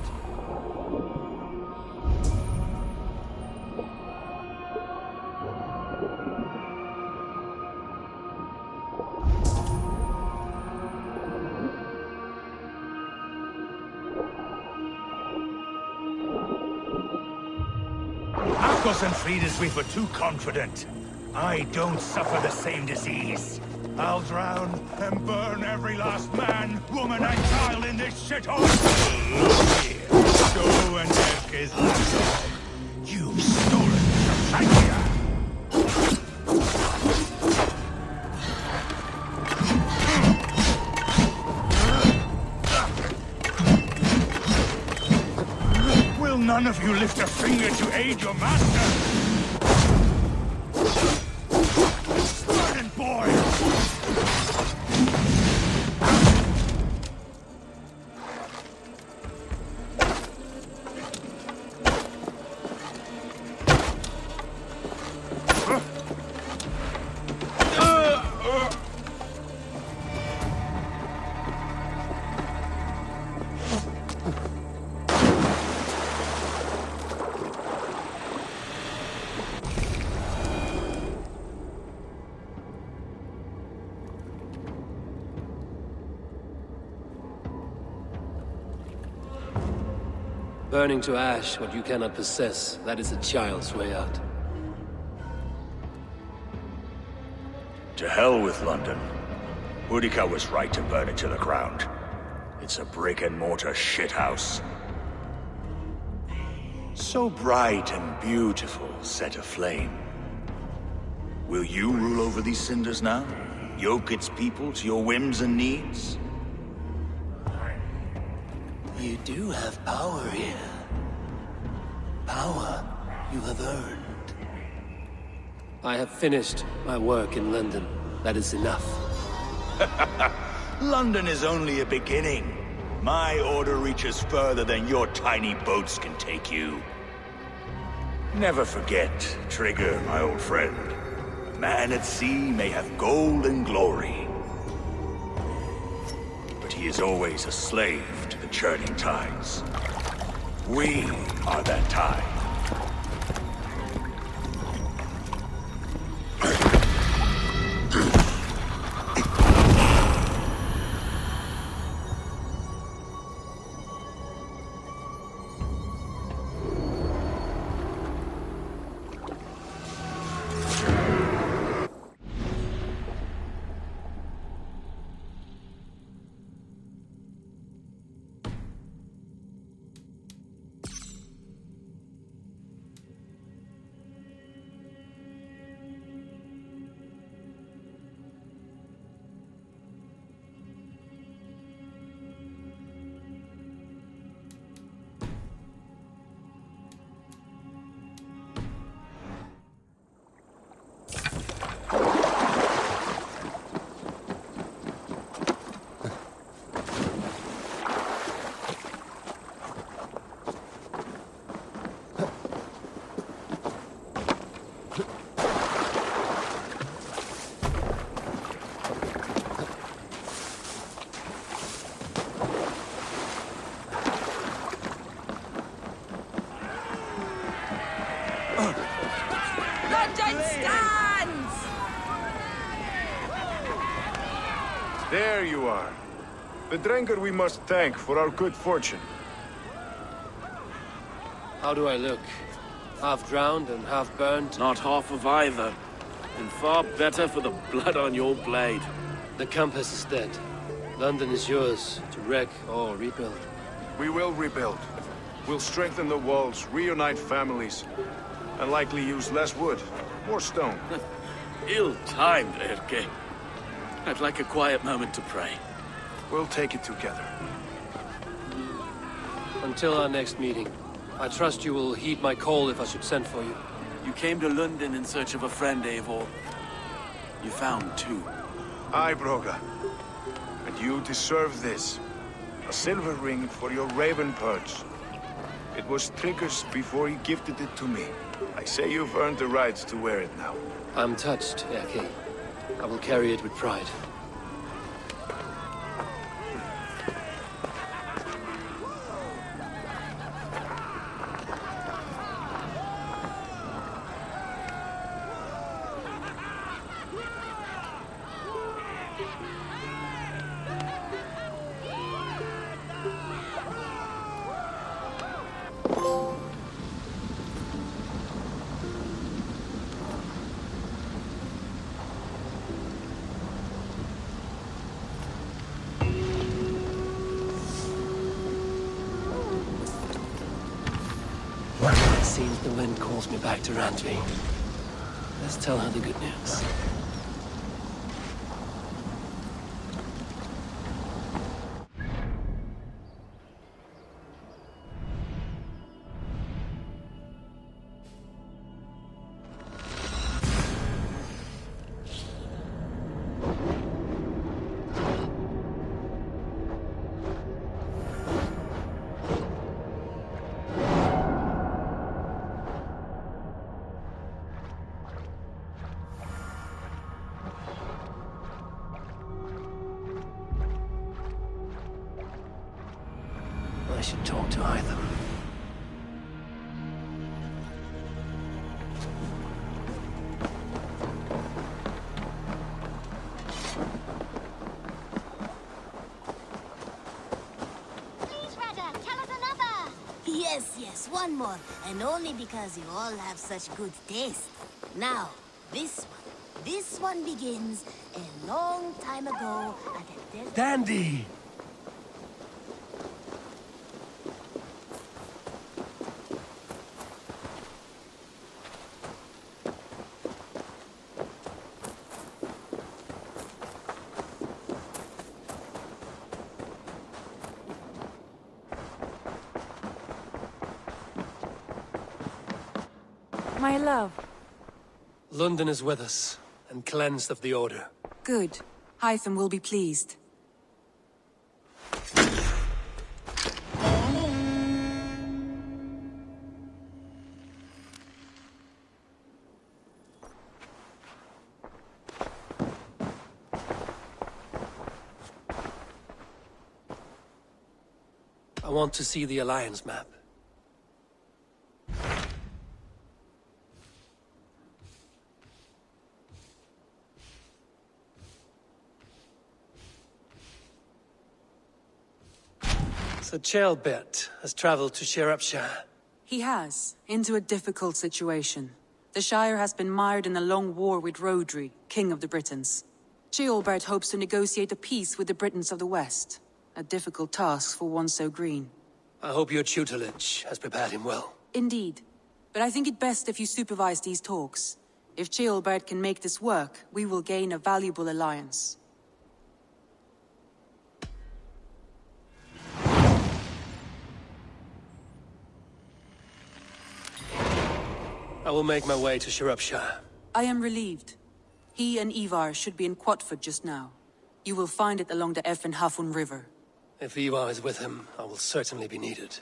Akos and Frida's we were too confident. I don't suffer the same disease. I'll drown and burn every last man, woman, and child in this shithole. Look here, Joe and Erke's lapdog. You've stolen Tophagia. Will none of you lift a finger to aid your master? Burn and boil! Burning to ash what you cannot possess, that is a child's way out. To hell with London. Boudica was right to burn it to the ground. It's a brick-and-mortar shithouse. So bright and beautiful, set aflame. Will you rule over these cinders now? Yoke its people to your whims and needs? You do have power here. Power you have earned. I have finished my work in London. That is enough. London is only a beginning. My order reaches further than your tiny boats can take you. Never forget, Trigger, my old friend. A man at sea may have gold and glory, but he is always a slave to the churning tides. We are that tide. There you are. The drinker we must thank for our good fortune. How do I look? Half drowned and half burned? Not half of either. And far better for the blood on your blade. The compass is dead. London is yours to wreck or rebuild. We will rebuild. We'll strengthen the walls, reunite families, and likely use less wood, more stone. Ill-timed, Erke. I'd like a quiet moment to pray. We'll take it together. Until our next meeting, I trust you will heed my call if I should send for you. You came to London in search of a friend, Eivor. You found two. Aye, Broga. And you deserve this. A silver ring for your raven perch. It was Trigger's before he gifted it to me. I say you've earned the right to wear it now. I'm touched, Erke. I will carry it with pride. It seems the wind calls me back to Randvi. Let's tell her the good news. I should talk to either. Yes, one more. And only because you all have such good taste. Now, this one begins a long time ago at a desert... Dandy! My love. London is with us, and cleansed of the Order. Good. Hytham will be pleased. want to see the Alliance map. So Chaelbert has traveled to Shire. He has, into a difficult situation. The Shire has been mired in a long war with Rhodri, King of the Britons. Ceolbert hopes to negotiate a peace with the Britons of the West. A difficult task for one so green. I hope your tutelage has prepared him well. Indeed. But I think it best if you supervise these talks. If Ceolbert can make this work, we will gain a valuable alliance. I will make my way to Shropshire. I am relieved. He and Ivar should be in Quatford just now. You will find it along the Effen Hafun River. If Ivar is with him, I will certainly be needed.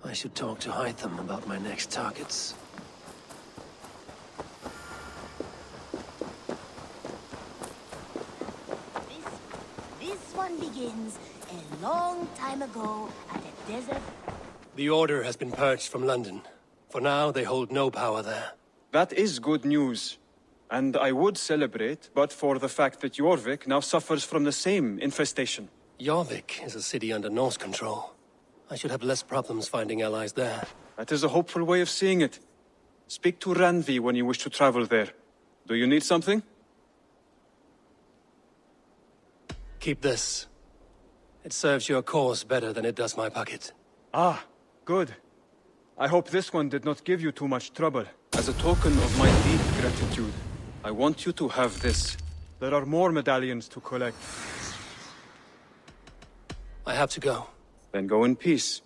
I should talk to Hytham about my next targets. This one begins a long time ago at a desert. The Order has been purged from London. For now, they hold no power there. That is good news. And I would celebrate, but for the fact that Jorvik now suffers from the same infestation. Jorvik is a city under Norse control. I should have less problems finding allies there. That is a hopeful way of seeing it. Speak to Randvi when you wish to travel there. Do you need something? Keep this. It serves your cause better than it does my pocket. Ah, good. I hope this one did not give you too much trouble. As a token of my deep gratitude, I want you to have this. There are more medallions to collect. I have to go. Then go in peace.